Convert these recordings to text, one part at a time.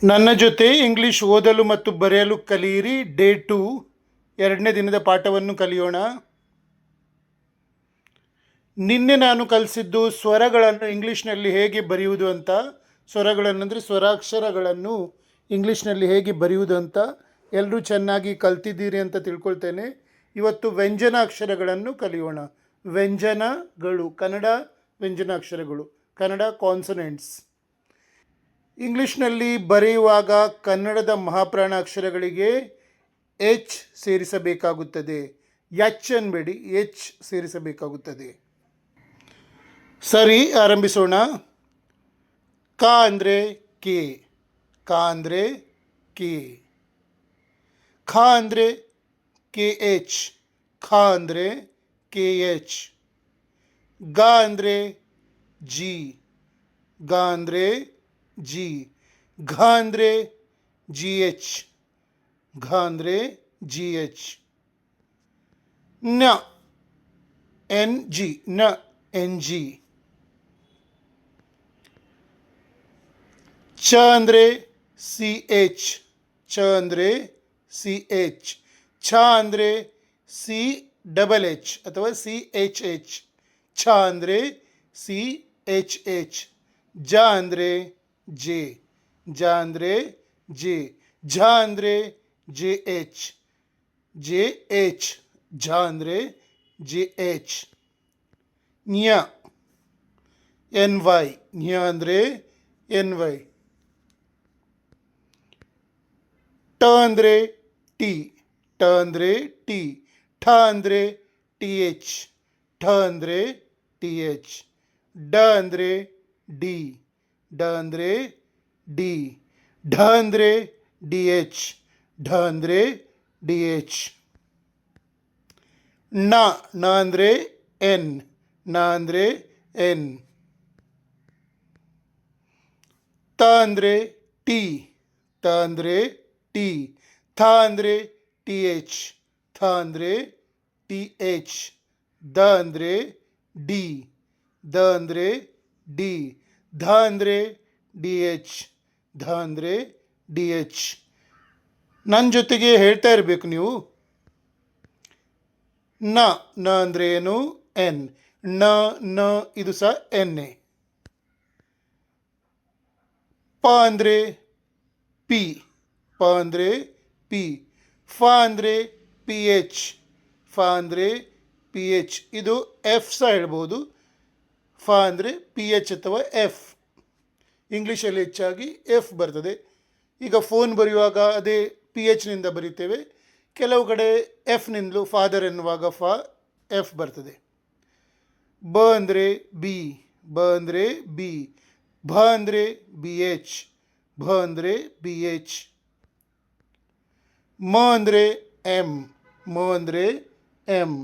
ನನ್ನ ಜೊತೆ ಇಂಗ್ಲಿಷ್ ಓದಲು ಮತ್ತು ಬರೆಯಲು ಕಲಿಯಿರಿ ಡೇ 2 ಎರಡನೇ ದಿನದ ಪಾಠವನ್ನು ಕಲಿಯೋಣ. ನಿನ್ನೆ ನಾನು ಕಲಿಸಿದ್ದು ಸ್ವರಗಳನ್ನು ಇಂಗ್ಲೀಷ್ನಲ್ಲಿ ಹೇಗೆ ಬರೆಯುವುದು ಅಂತ. ಸ್ವರಗಳನ್ನು ಅಂದರೆ ಸ್ವರಾಕ್ಷರಗಳನ್ನು ಇಂಗ್ಲೀಷ್ನಲ್ಲಿ ಹೇಗೆ ಬರೆಯುವುದು ಅಂತ ಎಲ್ಲರೂ ಚೆನ್ನಾಗಿ ಕಲ್ತಿದ್ದೀರಿ ಅಂತ ತಿಳ್ಕೊಳ್ತೇನೆ. ಇವತ್ತು ವ್ಯಂಜನಾಕ್ಷರಗಳನ್ನು ಕಲಿಯೋಣ. ವ್ಯಂಜನಗಳು, ಕನ್ನಡ ವ್ಯಂಜನಾಕ್ಷರಗಳು, ಕನ್ನಡ ಕಾನ್ಸನೆಂಟ್ಸ್. ಇಂಗ್ಲೀಷ್ನಲ್ಲಿ ಬರೆಯುವಾಗ ಕನ್ನಡದ ಮಹಾಪ್ರಾಣ ಅಕ್ಷರಗಳಿಗೆ ಎಚ್ ಸೇರಿಸಬೇಕಾಗುತ್ತದೆ. ಎಚ್ ಅನ್ಬೇಡಿ, ಎಚ್ ಸೇರಿಸಬೇಕಾಗುತ್ತದೆ. ಸರಿ, ಆರಂಭಿಸೋಣ. ಕ ಅಂದರೆ ಕೆ, ಕ ಅಂದರೆ ಕೆ. ಖ ಅಂದರೆ ಕೆ ಎಚ್, ಖ ಅಂದರೆ ಕೆ ಎಚ್. ಗ ಅಂದರೆ ಜಿ, ಗ ಅಂದರೆ ಜಿ. ಘ ಅಂದರೆ ಜಿ ಎಚ್, ಘ ಅಂದರೆ ಜಿ ಎಚ್. ನ ಎನ್ ಜಿ, ನ ಎನ್ ಜಿ. ಚ ಅಂದರೆ ಸಿ ಎಚ್, ಚ ಅಂದರೆ ಸಿ ಎಚ್. ಛ ಅಂದರೆ ಸಿ ಡಬಲ್ ಎಚ್ ಅಥವಾ ಸಿ ಎಚ್ ಎಚ್, ಛ ಅಂದರೆ ಸಿ ಎಚ್ ಎಚ್. ಜ ಅಂದರೆ ಜೆ, ಜ ಅಂದರೆ ಜೆ. ಝ ಅಂದರೆ ಜೆ ಎಚ್, ಜೆ ಎಚ್. ಝ ಅಂದರೆ ಜೆ ಎಚ್. ನ್ಯ ಎನ್ ವೈ, ನ್ಯ ಅಂದರೆ ಎನ್ ವೈ. ಟ ಅಂದರೆ ಟಿ, ಟ ಅಂದರೆ ಟಿ. ಠ ಅಂದರೆ ಟಿ ಎಚ್, ಠ ಅಂದರೆ ಟಿ ಎಚ್. ಡ ಅಂದರೆ ಡಿ, ಡ ಅಂದರೆ ಡಿ. ಢ ಅಂದರೆ ಡಿ ಎಚ್, ಢ ಅಂದರೆ ಡಿ ಎಚ್. ನ, ನ ಅಂದರೆ ಎನ್, ನ ಅಂದರೆ ಎನ್. ತ ಅಂದರೆ ಟಿ, ತ ಅಂದರೆ ಟಿ. ಥ ಅಂದರೆ ಟಿ ಎಚ್, ಥ ಅಂದರೆ ಟಿ ಎಚ್. ದ ಅಂದರೆ ಡಿ, ದ ಅಂದರೆ ಡಿ. ಧ ಅಂದರೆ ಡಿ ಎಚ್, ಧ ಅಂದರೆ ಡಿ ಎಚ್. ನನ್ನ ಜೊತೆಗೆ ಹೇಳ್ತಾ ಇರಬೇಕು ನೀವು. ನ, ನ ಅಂದರೆ ಏನು? ಎನ್. ನ, ನ ಇದು ಸಹ ಎನ್ನೆ. ಪ ಅಂದರೆ ಪಿ, ಪ ಅಂದರೆ ಪಿ. ಫ ಅಂದರೆ ಪಿ ಎಚ್, ಫ ಅಂದರೆ ಪಿ ಎಚ್. ಇದು ಎಫ್ ಸಹ ಹೇಳ್ಬೋದು. ಫ ಅಂದರೆ ಪಿ ಎಚ್ ಅಥವಾ ಎಫ್. ಇಂಗ್ಲೀಷಲ್ಲಿ ಹೆಚ್ಚಾಗಿ ಎಫ್ ಬರ್ತದೆ. ಈಗ ಫೋನ್ ಬರೆಯುವಾಗ ಅದೇ ಪಿ ಎಚ್ನಿಂದ ಬರೀತೇವೆ. ಕೆಲವು ಕಡೆ ಎಫ್ನಿಂದಲೂ ಫಾದರ್ ಎನ್ನುವಾಗ ಫ ಎಫ್ ಬರ್ತದೆ. ಬ ಅಂದರೆ ಬಿ, ಬ ಅಂದರೆ ಬಿ. ಭ ಅಂದರೆ ಬಿ ಎಚ್, ಭ ಅಂದರೆ ಬಿ ಎಚ್. ಮ ಅಂದರೆ ಎಮ್, ಮ ಅಂದರೆ ಎಮ್.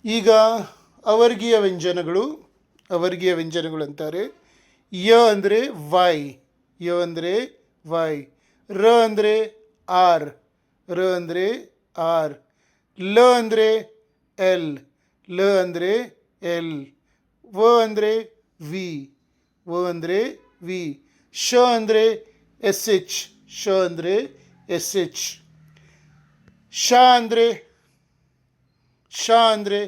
ಈಗ ಅವರ್ಗೀಯ ವ್ಯಂಜನಗಳು, ಅವರ್ಗೀಯ ವ್ಯಂಜನಗಳು ಅಂತಾರೆ. ಯ ಅಂದರೆ ವೈ, ಯ ಅಂದರೆ ವೈ. ರ ಅಂದರೆ ಆರ್, ರ ಅಂದರೆ ಆರ್. ಲ ಅಂದರೆ ಎಲ್, ಲ ಅಂದರೆ ಎಲ್. ವ ಅಂದರೆ ವಿ, ವ ಅಂದರೆ ವಿ. ಶ ಅಂದರೆ ಎಸ್ ಎಚ್, ಶ ಅಂದರೆ ಎಸ್ ಎಚ್. ಶ ಅಂದರೆ ಶ ಅಂದರೆ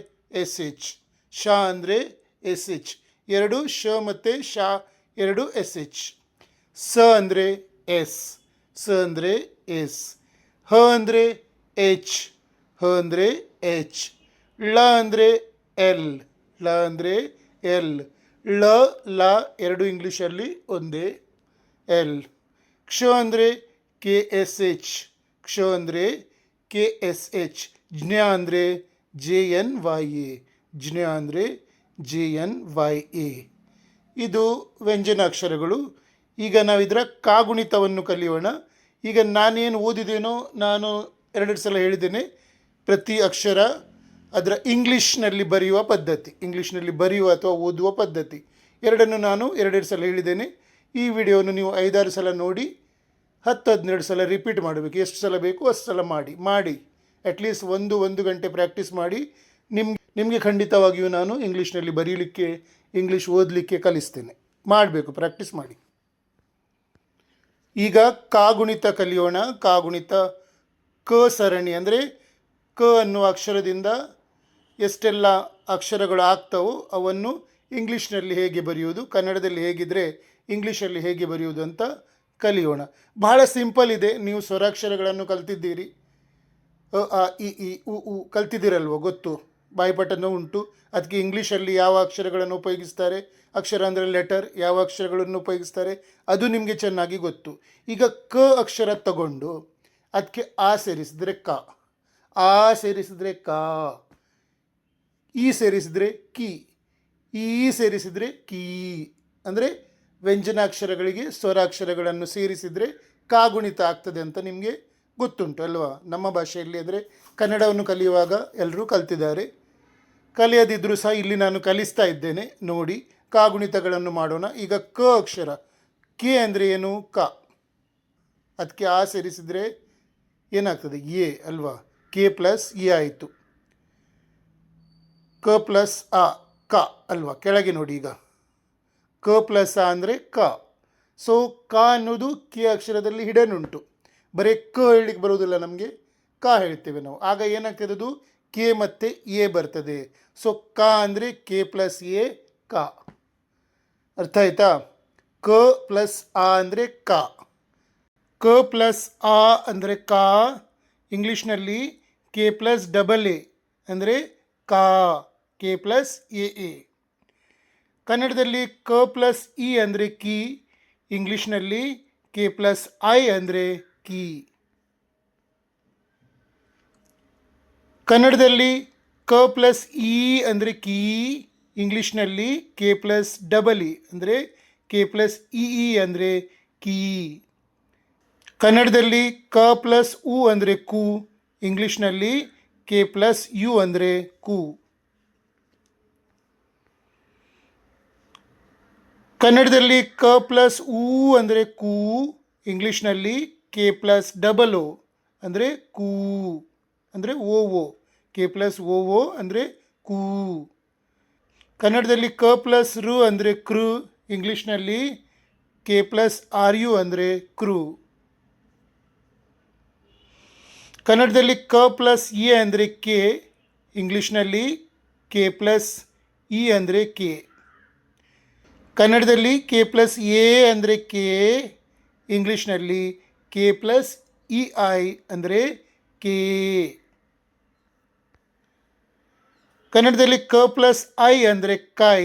ಎಸ್ ಎಚ್, ಶ ಅಂದರೆ ಎಸ್ ಎಚ್. ಎರಡು ಶ ಮತ್ತು ಶ, ಎರಡು ಎಸ್ ಎಚ್. ಸ ಅಂದರೆ ಎಸ್, ಸ ಅಂದರೆ ಎಸ್. ಹ ಅಂದರೆ ಎಚ್, ಹ ಅಂದರೆ ಎಚ್. ಳ ಅಂದರೆ ಎಲ್, ಳ ಅಂದರೆ ಎಲ್. ಳ, ಲ ಎರಡು ಇಂಗ್ಲೀಷಲ್ಲಿ ಒಂದೇ, ಎಲ್. ಕ್ಷ ಅಂದರೆ ಕೆ ಎಸ್ ಎಚ್, ಕ್ಷ ಅಂದರೆ ಕೆ ಎಸ್ ಎಚ್. ಜ್ಞ ಅಂದರೆ ಜೆ ಎನ್ ವೈ ಎ, ಜ್ಞ ಅಂದರೆ ಜೆ ಎನ್ ವೈ ಎ. ಇದು ವ್ಯಂಜನಾಕ್ಷರಗಳು. ಈಗ ನಾವು ಇದರ ಕಾಗುಣಿತವನ್ನು ಕಲಿಯೋಣ. ಈಗ ನಾನೇನು ಓದಿದ್ದೇನೋ ನಾನು ಎರಡೆರಡು ಸಲ ಹೇಳಿದ್ದೇನೆ. ಪ್ರತಿ ಅಕ್ಷರ ಅದರ ಇಂಗ್ಲೀಷ್ನಲ್ಲಿ ಬರೆಯುವ ಪದ್ಧತಿ, ಇಂಗ್ಲೀಷ್ನಲ್ಲಿ ಬರೆಯುವ ಅಥವಾ ಓದುವ ಪದ್ಧತಿ ಎರಡನ್ನು ನಾನು ಎರಡೆರಡು ಸಲ ಹೇಳಿದ್ದೇನೆ. ಈ ವಿಡಿಯೋವನ್ನು ನೀವು 5-6 ಸಲ ನೋಡಿ 10-12 ಸಲ ರಿಪೀಟ್ ಮಾಡಬೇಕು. ಎಷ್ಟು ಸಲ ಬೇಕು ಅಷ್ಟು ಸಲ ಮಾಡಿ ಅಟ್ಲೀಸ್ಟ್ 1 ಗಂಟೆ ಪ್ರಾಕ್ಟೀಸ್ ಮಾಡಿ. ನಿಮಗೆ ಖಂಡಿತವಾಗಿಯೂ ನಾನು ಇಂಗ್ಲೀಷ್ನಲ್ಲಿ ಬರೀಲಿಕ್ಕೆ, ಇಂಗ್ಲೀಷ್ ಓದಲಿಕ್ಕೆ ಕಲಿಸ್ತೇನೆ. ಮಾಡಬೇಕು, ಪ್ರಾಕ್ಟೀಸ್ ಮಾಡಿ. ಈಗ ಕಾಗುಣಿತ ಕಲಿಯೋಣ. ಕಾಗುಣಿತ ಕ ಸರಣಿ ಅಂದರೆ ಕ ಅನ್ನುವ ಅಕ್ಷರದಿಂದ ಎಷ್ಟೆಲ್ಲ ಅಕ್ಷರಗಳು ಆಗ್ತವೋ ಅವನ್ನು ಇಂಗ್ಲೀಷ್ನಲ್ಲಿ ಹೇಗೆ ಬರೆಯುವುದು, ಕನ್ನಡದಲ್ಲಿ ಹೇಗಿದ್ದರೆ ಇಂಗ್ಲೀಷಲ್ಲಿ ಹೇಗೆ ಬರೆಯುವುದು ಅಂತ ಕಲಿಯೋಣ. ಬಹಳ ಸಿಂಪಲ್ ಇದೆ. ನೀವು ಸ್ವರಾಕ್ಷರಗಳನ್ನು ಕಲ್ತಿದ್ದೀರಿ. ಅ ಆ ಇ ಈ ಉ ಉ ಕಲ್ತಿದ್ದೀರಲ್ವ, ಗೊತ್ತು. ಬಾಯಿಪಾಠನೂ ಉಂಟು. ಅದಕ್ಕೆ ಇಂಗ್ಲೀಷಲ್ಲಿ ಯಾವ ಅಕ್ಷರಗಳನ್ನು ಉಪಯೋಗಿಸ್ತಾರೆ, ಅಕ್ಷರ ಅಂದರೆ ಲೆಟರ್, ಯಾವ ಅಕ್ಷರಗಳನ್ನು ಉಪಯೋಗಿಸ್ತಾರೆ ಅದು ನಿಮಗೆ ಚೆನ್ನಾಗಿ ಗೊತ್ತು. ಈಗ ಕ ಅಕ್ಷರ ತಗೊಂಡು ಅದಕ್ಕೆ ಆ ಸೇರಿಸಿದರೆ ಕ, ಆ ಸೇರಿಸಿದರೆ ಕಾ, ಈ ಸೇರಿಸಿದರೆ ಕಿ, ಈ ಸೇರಿಸಿದರೆ ಕೀ. ಅಂದರೆ ವ್ಯಂಜನಾಕ್ಷರಗಳಿಗೆ ಸ್ವರಾಕ್ಷರಗಳನ್ನು ಸೇರಿಸಿದರೆ ಕಾಗುಣಿತ ಆಗ್ತದೆ ಅಂತ ನಿಮಗೆ ಗೊತ್ತುಂಟು ಅಲ್ವಾ. ನಮ್ಮ ಭಾಷೆಯಲ್ಲಿ ಅಂದರೆ ಕನ್ನಡವನ್ನು ಕಲಿಯುವಾಗ ಎಲ್ಲರೂ ಕಲ್ತಿದ್ದಾರೆ. ಕಲಿಯದಿದ್ದರೂ ಸಹ ಇಲ್ಲಿ ನಾನು ಕಲಿಸ್ತಾ ಇದ್ದೇನೆ ನೋಡಿ. ಕಾಗುಣಿತಗಳನ್ನು ಮಾಡೋಣ. ಈಗ ಕ ಅಕ್ಷರ, ಕೆ ಅಂದರೆ ಏನು, ಕ. ಅದಕ್ಕೆ ಆ ಸೇರಿಸಿದರೆ ಏನಾಗ್ತದೆ, ಎ ಅಲ್ವಾ. ಕೆ ಪ್ಲಸ್ ಎ ಆಯಿತು. ಕ ಪ್ಲಸ್ ಆ, ಕ ಅಲ್ವಾ. ಕೆಳಗೆ ನೋಡಿ, ಈಗ ಕ ಪ್ಲಸ್ ಆ ಅಂದರೆ ಕ. ಸೊ ಕ ಅನ್ನೋದು ಕೆ ಅಕ್ಷರದಲ್ಲಿ ಹಿಡನ್ ಉಂಟು. ಬರೀ ಕ ಹೇಳಲಿಕ್ಕೆ ಬರುವುದಿಲ್ಲ ನಮಗೆ, ಕ ಹೇಳ್ತೇವೆ ನಾವು. ಆಗ ಏನಾಗ್ತದೆ, ಅದು ಕೆ ಮತ್ತು ಎ ಬರ್ತದೆ. ಸೊ ಕ ಅಂದರೆ ಕೆ ಪ್ಲಸ್ ಎ, ಕ. ಅರ್ಥ ಆಯ್ತಾ. ಕ ಪ್ಲಸ್ ಆ ಅಂದರೆ ಕ. ಕ ಪ್ಲಸ್ ಆ ಅಂದರೆ ಕಾ. ಇಂಗ್ಲೀಷ್ನಲ್ಲಿ ಕೆ ಪ್ಲಸ್ ಡಬಲ್ ಎ ಅಂದರೆ ಕಾ, ಕೆ ಪ್ಲಸ್ ಎ ಎ. ಕನ್ನಡದಲ್ಲಿ ಕ ಪ್ಲಸ್ ಇ ಅಂದರೆ ಕಿ. ಇಂಗ್ಲೀಷ್ನಲ್ಲಿ ಕೆ ಪ್ಲಸ್ ಐ ಅಂದರೆ ಕೀ. ಕನ್ನಡದಲ್ಲಿ ಕ ಪ್ಲಸ್ ಇ ಅಂದರೆ ಕೀ. ಇಂಗ್ಲೀಷ್ನಲ್ಲಿ ಕೆ ಪ್ಲಸ್ ಡಬಲ್ ಇ ಅಂದರೆ ಕೆ ಪ್ಲಸ್ ಇ ಇ ಅಂದರೆ ಕೀ. ಕನ್ನಡದಲ್ಲಿ ಕ ಪ್ಲಸ್ ಉ ಅಂದರೆ ಕು. ಇಂಗ್ಲೀಷ್ನಲ್ಲಿ ಕೆ ಪ್ಲಸ್ ಯು ಅಂದರೆ ಕು. ಕನ್ನಡದಲ್ಲಿ ಕ ಪ್ಲಸ್ ಉ ಅಂದರೆ ಕು. ಇಂಗ್ಲೀಷ್ನಲ್ಲಿ ಕೆ ಪ್ಲಸ್ ಡಬಲ್ ಒ ಅಂದರೆ ಕೂ ಅಂದರೆ ಓ ಓ. ಕೆ ಪ್ಲಸ್ ಓ ಓ ಅಂದರೆ ಕೂ. ಕನ್ನಡದಲ್ಲಿ ಕ ಪ್ಲಸ್ ರು ಅಂದರೆ ಕೃ. ಇಂಗ್ಲೀಷ್ನಲ್ಲಿ ಕೆ ಪ್ಲಸ್ ಆರ್ ಯು ಅಂದರೆ ಕ್ರೂ. ಕನ್ನಡದಲ್ಲಿ ಕ ಪ್ಲಸ್ ಎ ಅಂದರೆ ಕೆ. ಇಂಗ್ಲೀಷ್ನಲ್ಲಿ ಕೆ ಪ್ಲಸ್ ಇ ಅಂದರೆ ಕೆ. ಕನ್ನಡದಲ್ಲಿ ಕೆ ಪ್ಲಸ್ ಎ ಅಂದರೆ ಕೆ. ಇಂಗ್ಲೀಷ್ನಲ್ಲಿ ಕೆ ಪ್ಲಸ್ ಇ ಐ ಅಂದರೆ ಕೆ. ಕನ್ನಡದಲ್ಲಿ ಕ ಪ್ಲಸ್ ಐ ಅಂದರೆ ಕೈ.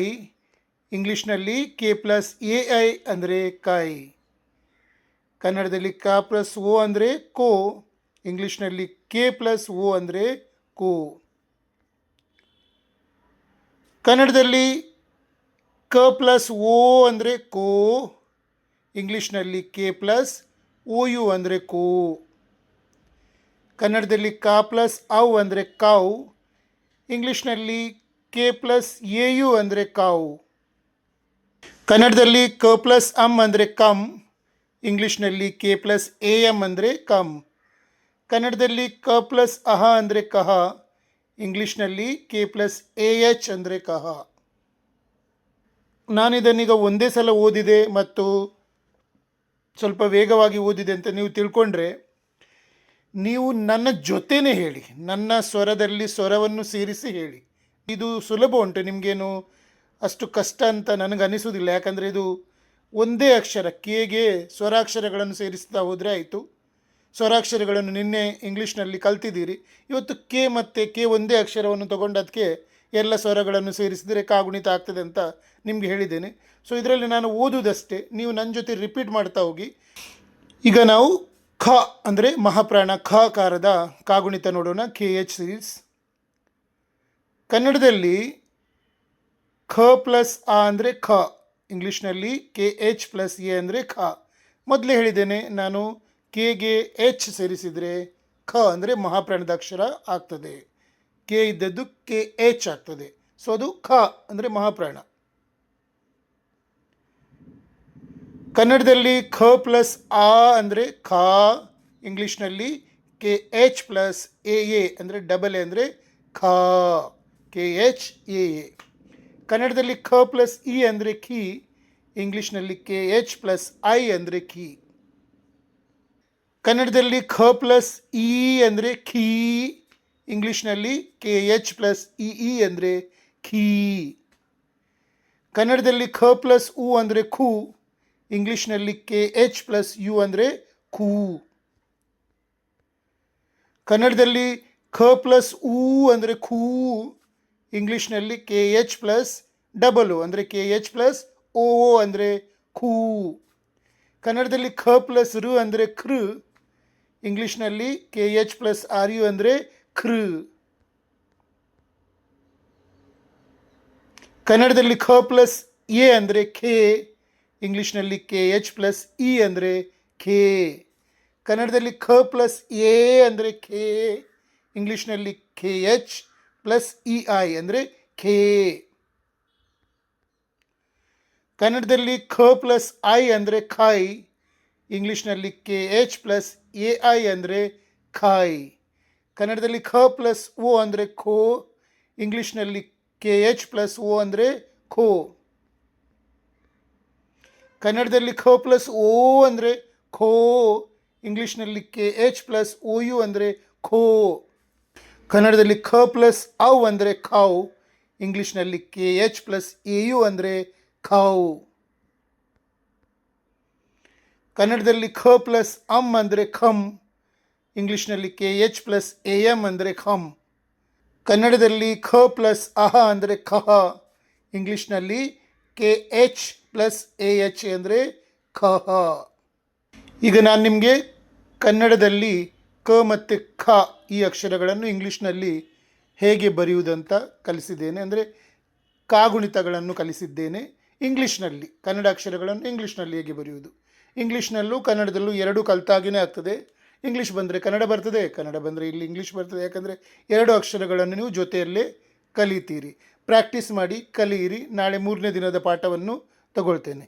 ಇಂಗ್ಲೀಷ್ನಲ್ಲಿ ಕೆ ಪ್ಲಸ್ ಎ ಐ ಅಂದರೆ ಕೈ. ಕನ್ನಡದಲ್ಲಿ ಕ ಪ್ಲಸ್ ಓ ಅಂದರೆ ಕೋ. ಇಂಗ್ಲೀಷ್ನಲ್ಲಿ ಕೆ ಪ್ಲಸ್ ಓ ಅಂದರೆ ಕೋ. ಕನ್ನಡದಲ್ಲಿ ಕ ಪ್ಲಸ್ ಓ ಅಂದರೆ ಕೋ. ಇಂಗ್ಲೀಷ್ನಲ್ಲಿ ಕೆ ಪ್ಲಸ್ ಓ ಯು ಅಂದರೆ ಕೋ. ಕನ್ನಡದಲ್ಲಿ ಕ ಪ್ಲಸ್ ಔ ಅಂದರೆ ಕೌ. ಇಂಗ್ಲೀಷ್ನಲ್ಲಿ ಕೆ ಪ್ಲಸ್ ಎ ಯು ಅಂದರೆ ಕೌ. ಕನ್ನಡದಲ್ಲಿ ಕ ಪ್ಲಸ್ ಅಮ್ ಅಂದರೆ ಕಮ್. ಇಂಗ್ಲೀಷ್ನಲ್ಲಿ ಕೆ ಪ್ಲಸ್ ಎ ಎಮ್ ಅಂದರೆ ಕಮ್. ಕನ್ನಡದಲ್ಲಿ ಕ ಪ್ಲಸ್ ಅಹ ಅಂದರೆ ಕಹ. ಇಂಗ್ಲೀಷ್ನಲ್ಲಿ ಕೆ ಪ್ಲಸ್ ಎ ಎಚ್ ಅಂದರೆ ಕಹ. ನಾನಿದನ್ನೀಗ ಒಂದೇ ಸಲ ಓದಿದೆ ಮತ್ತು ಸ್ವಲ್ಪ ವೇಗವಾಗಿ ಓದಿದೆ ಅಂತ ನೀವು ತಿಳ್ಕೊಂಡ್ರೆ ನೀವು ನನ್ನ ಜೊತೆನೇ ಹೇಳಿ, ನನ್ನ ಸ್ವರದಲ್ಲಿ ಸ್ವರವನ್ನು ಸೇರಿಸಿ ಹೇಳಿ. ಇದು ಸುಲಭ ಉಂಟು, ನಿಮಗೇನು ಅಷ್ಟು ಕಷ್ಟ ಅಂತ ನನಗನ್ನಿಸೋದಿಲ್ಲ. ಯಾಕಂದರೆ ಇದು ಒಂದೇ ಅಕ್ಷರ ಕೆಗೆ ಸ್ವರಾಕ್ಷರಗಳನ್ನು ಸೇರಿಸ್ತಾ ಹೋದರೆ ಆಯಿತು. ಸ್ವರಾಕ್ಷರಗಳನ್ನು ನಿನ್ನೆ ಇಂಗ್ಲೀಷ್ನಲ್ಲಿ ಕಲ್ತಿದ್ದೀರಿ. ಇವತ್ತು ಕೆ ಮತ್ತು ಕೆ ಒಂದೇ ಅಕ್ಷರವನ್ನು ತಗೊಂಡು ಅದಕ್ಕೆ ಎಲ್ಲ ಸ್ವರಗಳನ್ನು ಸೇರಿಸಿದರೆ ಕಾಗುಣಿತ ಆಗ್ತದೆ ಅಂತ ನಿಮಗೆ ಹೇಳಿದ್ದೇನೆ. ಸೊ ಇದರಲ್ಲಿ ನಾನು ಓದುವುದಷ್ಟೇ, ನೀವು ನನ್ನ ಜೊತೆ ರಿಪೀಟ್ ಮಾಡ್ತಾ ಹೋಗಿ. ಈಗ ನಾವು ಖ ಅಂದರೆ ಮಹಾಪ್ರಾಣ ಖ ಕಾರದ ಕಾಗುಣಿತ ನೋಡೋಣ. K H series. ಕನ್ನಡದಲ್ಲಿ ಖ ಪ್ಲಸ್ ಆ ಅಂದರೆ ಖ. ಇಂಗ್ಲೀಷ್ನಲ್ಲಿ ಕೆ ಎಚ್ ಪ್ಲಸ್ ಎ ಅಂದರೆ ಖ. ಮೊದಲೇ ಹೇಳಿದ್ದೇನೆ ನಾನು, ಕೆಗೆ ಎಚ್ ಸೇರಿಸಿದರೆ ಖ ಅಂದರೆ ಮಹಾಪ್ರಾಣದ ಅಕ್ಷರ ಆಗ್ತದೆ. ಕೆ ಇದ್ದದ್ದು ಕೆ ಎಚ್ ಆಗ್ತದೆ. ಸೊ ಅದು ಖ ಅಂದರೆ ಮಹಾಪ್ರಾಣ. ಕನ್ನಡದಲ್ಲಿ ಖ ಪ್ಲಸ್ ಆ ಅಂದರೆ ಖ. ಇಂಗ್ಲೀಷ್ನಲ್ಲಿ K H plus A A ಅಂದರೆ ಡಬಲ್ ಎ ಅಂದರೆ ಖ, ಕೆ ಎಚ್ ಎ ಎ. ಕನ್ನಡದಲ್ಲಿ ಖ ಪ್ಲಸ್ ಇ ಅಂದರೆ ಖಿ. ಇಂಗ್ಲೀಷ್ನಲ್ಲಿ ಕೆ ಎಚ್ ಪ್ಲಸ್ ಐ ಅಂದರೆ ಖಿ. ಕನ್ನಡದಲ್ಲಿ ಖ ಪ್ಲಸ್ ಇ ಅಂದರೆ ಖೀ, ಇಂಗ್ಲೀಷ್ನಲ್ಲಿ ಕೆ ಎಚ್ ಪ್ಲಸ್ ಇ ಅಂದರೆ ಖೀ. ಕನ್ನಡದಲ್ಲಿ ಖ ಪ್ಲಸ್ ಉ ಅಂದರೆ ಖೂ, ಇಂಗ್ಲೀಷ್ನಲ್ಲಿ ಕೆ ಎಚ್ ಪ್ಲಸ್ ಯು ಅಂದರೆ ಖೂ. ಕನ್ನಡದಲ್ಲಿ ಖ ಪ್ಲಸ್ ಊ ಅಂದರೆ ಖೂ, ಇಂಗ್ಲೀಷ್ನಲ್ಲಿ ಕೆ ಎಚ್ ಪ್ಲಸ್ ಡಬಲ್ ಅಂದರೆ ಕೆ ಎಚ್ ಪ್ಲಸ್ ಓ ಅಂದರೆ ಖೂ. ಕನ್ನಡದಲ್ಲಿ ಖ ಪ್ಲಸ್ ರು ಅಂದರೆ ಕೃ, ಇಂಗ್ಲೀಷ್ನಲ್ಲಿ K H plus R U ಅಂದರೆ ಕೃ. ಕನ್ನಡದಲ್ಲಿ ಖ ಪ್ಲಸ್ ಎ ಅಂದರೆ ಖೇ, ಇಂಗ್ಲೀಷ್ನಲ್ಲಿ ಕೆ ಎಚ್ ಪ್ಲಸ್ ಇ ಅಂದರೆ ಖೇ. ಕನ್ನಡದಲ್ಲಿ ಖ ಪ್ಲಸ್ ಎ ಅಂದರೆ ಖೇ, ಇಂಗ್ಲೀಷ್ನಲ್ಲಿ K H plus E I ಅಂದರೆ ಖೇ. ಕನ್ನಡದಲ್ಲಿ ಖ ಪ್ಲಸ್ ಐ ಅಂದರೆ ಖೈ, ಇಂಗ್ಲೀಷ್ನಲ್ಲಿ K H plus A I ಅಂದರೆ ಖಾಯ್. ಕನ್ನಡದಲ್ಲಿ ಖ ಪ್ಲಸ್ ಓ ಅಂದರೆ ಖೋ, ಇಂಗ್ಲೀಷ್ನಲ್ಲಿ ಕೆ ಎಚ್ ಪ್ಲಸ್ ಓ ಅಂದರೆ ಖೋ. ಕನ್ನಡದಲ್ಲಿ ಖ ಪ್ಲಸ್ ಓ ಅಂದರೆ ಖೋ, ಇಂಗ್ಲೀಷ್ನಲ್ಲಿ K H plus O U ಅಂದರೆ ಖೋ. ಕನ್ನಡದಲ್ಲಿ ಖ ಪ್ಲಸ್ ಔ ಅಂದರೆ ಖೌ, ಇಂಗ್ಲೀಷ್ನಲ್ಲಿ K H plus A U ಅಂದರೆ ಖೌ. ಕನ್ನಡದಲ್ಲಿ ಖ ಪ್ಲಸ್ ಅಮ್ ಅಂದರೆ ಖಮ್, ಇಂಗ್ಲೀಷ್ನಲ್ಲಿ K H plus A M ಅಂದರೆ ಖಮ್. ಕನ್ನಡದಲ್ಲಿ ಖ ಪ್ಲಸ್ ಅಹ ಅಂದರೆ ಖಹ, ಇಂಗ್ಲೀಷ್ನಲ್ಲಿ K H plus A H ಅಂದರೆ ಖಹ. ಈಗ ನಾನು ನಿಮಗೆ ಕನ್ನಡದಲ್ಲಿ ಕ ಮತ್ತು ಖ ಈ ಅಕ್ಷರಗಳನ್ನು ಇಂಗ್ಲೀಷ್ನಲ್ಲಿ ಹೇಗೆ ಬರೆಯುವುದಂತ ಕಲಿಸಿದ್ದೇನೆ. ಅಂದರೆ ಕಾಗುಣಿತಗಳನ್ನು ಕಲಿಸಿದ್ದೇನೆ ಇಂಗ್ಲೀಷ್ನಲ್ಲಿ. ಕನ್ನಡ ಅಕ್ಷರಗಳನ್ನು ಇಂಗ್ಲೀಷ್ನಲ್ಲಿ ಹೇಗೆ ಬರೆಯುವುದು, ಇಂಗ್ಲೀಷ್ನಲ್ಲೂ ಕನ್ನಡದಲ್ಲೂ ಎರಡೂ ಕಲಿತಾಗಿಯೇ ಆಗ್ತದೆ. ಇಂಗ್ಲೀಷ್ ಬಂದರೆ ಕನ್ನಡ ಬರ್ತದೆ, ಕನ್ನಡ ಬಂದರೆ ಇಲ್ಲಿ ಇಂಗ್ಲೀಷ್ ಬರ್ತದೆ. ಯಾಕಂದರೆ ಎರಡು ಅಕ್ಷರಗಳನ್ನು ನೀವು ಜೊತೆಯಲ್ಲೇ ಕಲಿತೀರಿ. ಪ್ರಾಕ್ಟೀಸ್ ಮಾಡಿ, ಕಲಿಯಿರಿ. ನಾಳೆ 3ನೇ ದಿನದ ಪಾಠವನ್ನು ತಗೊಳ್ತೇನೆ.